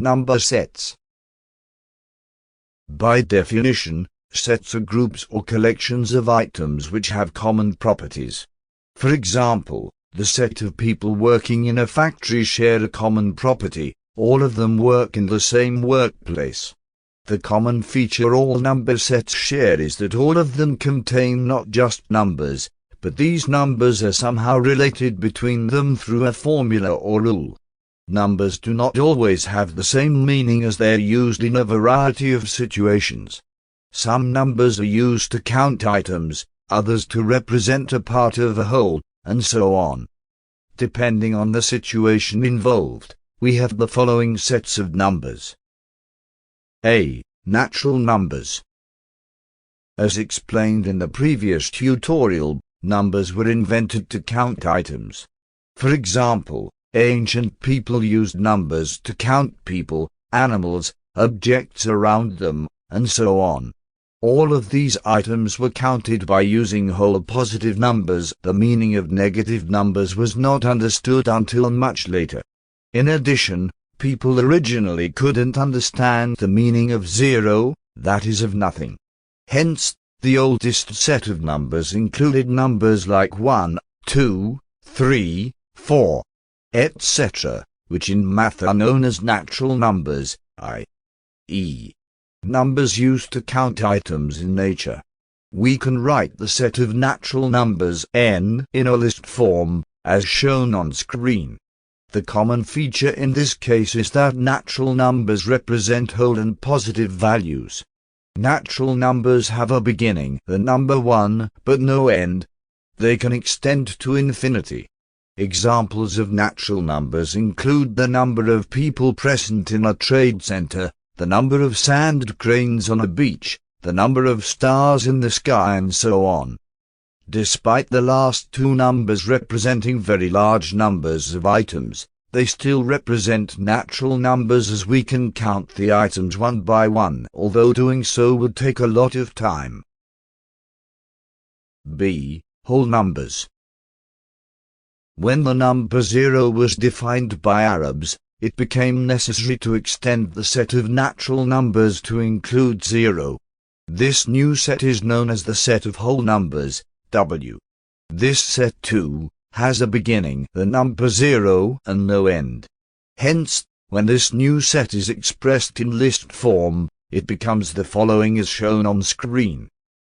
Number sets. By definition, sets are groups or collections of items which have common properties. For example, the set of people working in a factory share a common property. All of them work in the same workplace. The common feature all number sets share is that all of them contain not just numbers, but these numbers are somehow related between them through a formula or rule. Numbers do not always have the same meaning as they are used in a variety of situations. Some numbers are used to count items, others to represent a part of a whole, and so on. Depending on the situation involved, we have the following sets of numbers. A. Natural numbers. As explained in the previous tutorial, numbers were invented to count items. For example, ancient people used numbers to count people, animals, objects around them, and so on. All of these items were counted by using whole positive numbers. The meaning of negative numbers was not understood until much later. In addition, people originally couldn't understand the meaning of zero, that is of nothing. Hence, the oldest set of numbers included numbers like 1, 2, 3, 4, etc., which in math are known as natural numbers, i.e., numbers used to count items in nature. We can write the set of natural numbers n in a list form, as shown on screen. The common feature in this case is that natural numbers represent whole and positive values. Natural numbers have a beginning, the number 1, but no end. They can extend to infinity. Examples of natural numbers include the number of people present in a trade center, the number of sand grains on a beach, the number of stars in the sky, and so on. Despite the last two numbers representing very large numbers of items, they still represent natural numbers as we can count the items one by one, although doing so would take a lot of time. B. Whole numbers. When the number 0 was defined by Arabs, it became necessary to extend the set of natural numbers to include 0. This new set is known as the set of whole numbers, W. This set too has a beginning, the number 0, and no end. Hence, when this new set is expressed in list form, it becomes the following as shown on screen.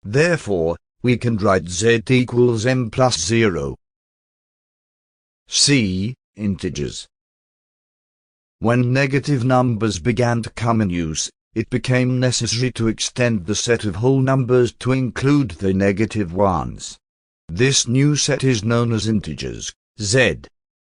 Therefore, we can write z equals m plus 0. C. Integers. When negative numbers began to come in use, it became necessary to extend the set of whole numbers to include the negative ones. This new set is known as integers, z.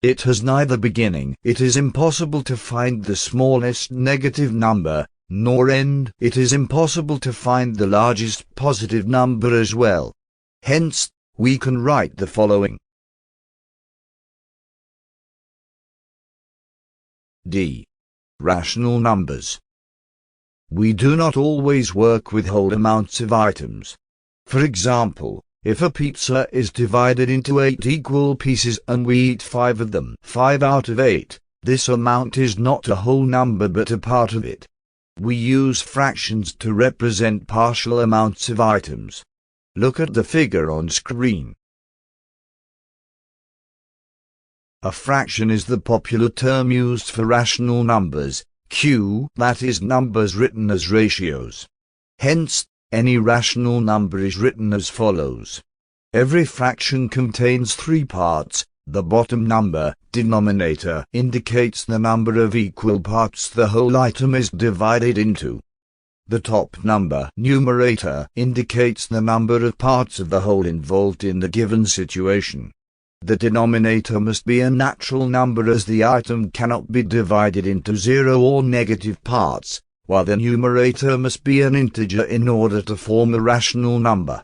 It has neither beginning, it is impossible to find the smallest negative number, nor end, it is impossible to find the largest positive number as well. Hence, we can write the following. D. Rational numbers. We do not always work with whole amounts of items. For example, if a pizza is divided into 8 equal pieces and we eat 5 of them, 5 out of 8, this amount is not a whole number but a part of it. We use fractions to represent partial amounts of items. Look at the figure on screen. A fraction is the popular term used for rational numbers, Q, that is numbers written as ratios. Hence, any rational number is written as follows. Every fraction contains 3 parts. The bottom number, denominator, indicates the number of equal parts the whole item is divided into. The top number, numerator, indicates the number of parts of the whole involved in the given situation. The denominator must be a natural number as the item cannot be divided into 0 or negative parts, while the numerator must be an integer in order to form a rational number.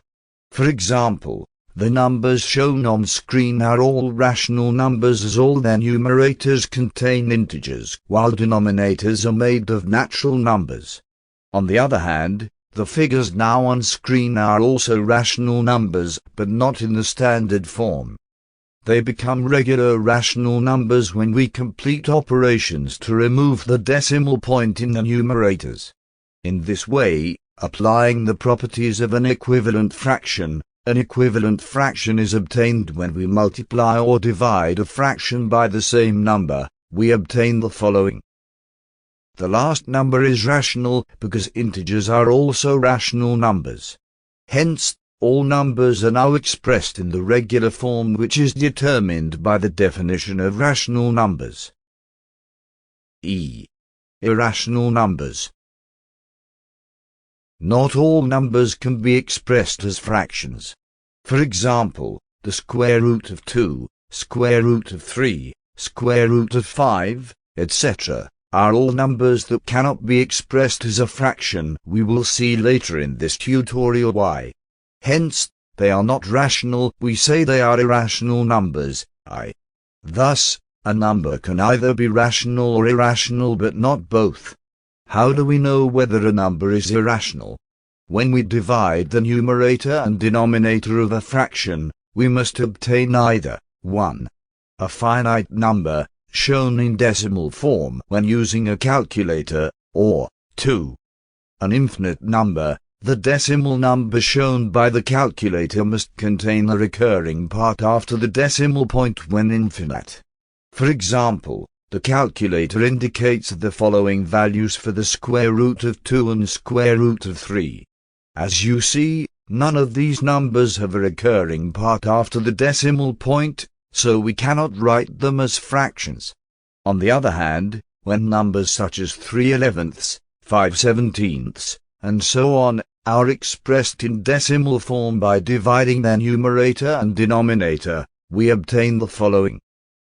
For example, the numbers shown on screen are all rational numbers as all their numerators contain integers, while denominators are made of natural numbers. On the other hand, the figures now on screen are also rational numbers, but not in the standard form. they become regular rational numbers when we complete operations to remove the decimal point in the numerators. In this way, applying the properties of an equivalent fraction is obtained when we multiply or divide a fraction by the same number. We obtain the following. The last number is rational because integers are also rational numbers. Hence, all numbers are now expressed in the regular form which is determined by the definition of rational numbers. Irrational numbers. Not all numbers can be expressed as fractions. For example, the square root of 2, square root of 3, square root of 5, etc., are all numbers that cannot be expressed as a fraction. We will see later in this tutorial why. Hence, they are not rational. We say they are irrational numbers. Thus, a number can either be rational or irrational but not both. How do we know whether a number is irrational? When we divide the numerator and denominator of a fraction, we must obtain either 1. A finite number, shown in decimal form when using a calculator, or 2. An infinite number. The decimal number shown by the calculator must contain a recurring part after the decimal point when infinite. For example, the calculator indicates the following values for the square root of 2 and square root of 3. As you see, none of these numbers have a recurring part after the decimal point, so we cannot write them as fractions. On the other hand, when numbers such as 3/11ths, 5/17ths, and so on, are expressed in decimal form by dividing their numerator and denominator, we obtain the following.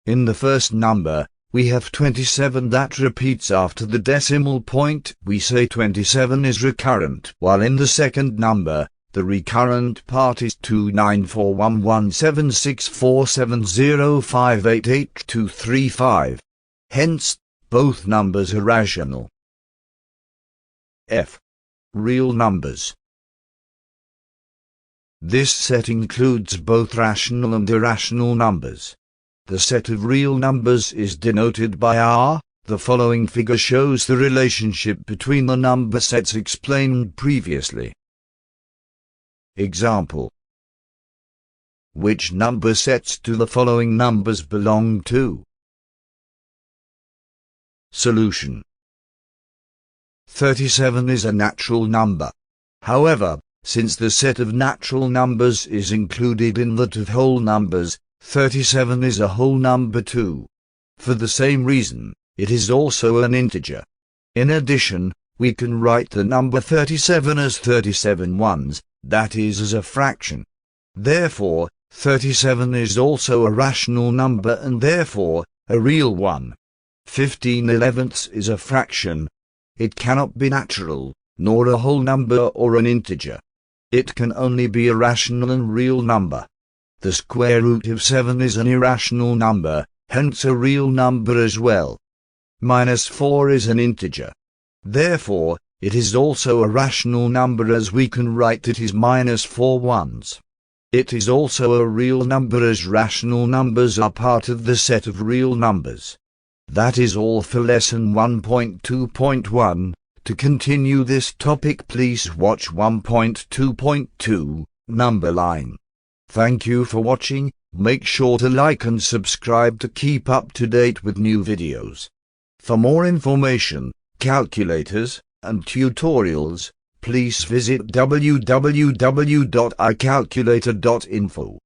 In the first number, we have 27 that repeats after the decimal point. We say 27 is recurrent, while in the second number, the recurrent part is 29411764705888235. Hence, both numbers are rational. Real numbers. This set includes both rational and irrational numbers. The set of real numbers is denoted by R. The following figure shows the relationship between the number sets explained previously. Example. Which number sets do the following numbers belong to? Solution. 37 is a natural number. However, since the set of natural numbers is included in that of whole numbers, 37 is a whole number too. For the same reason, it is also an integer. In addition, we can write the number 37 as 37 ones, that is as a fraction. Therefore, 37 is also a rational number and therefore, a real one. 15/11ths is a fraction. It cannot be natural, nor a whole number or an integer. It can only be a rational and real number. The square root of 7 is an irrational number, hence a real number as well. -4 is an integer. Therefore, it is also a rational number as we can write it is -4 ones. It is also a real number as rational numbers are part of the set of real numbers. That is all for lesson 1.2.1. To continue this topic, please watch 1.2.2, number line. Thank you for watching. Make sure to like and subscribe to keep up to date with new videos. For more information, calculators, and tutorials, please visit www.icalculator.info.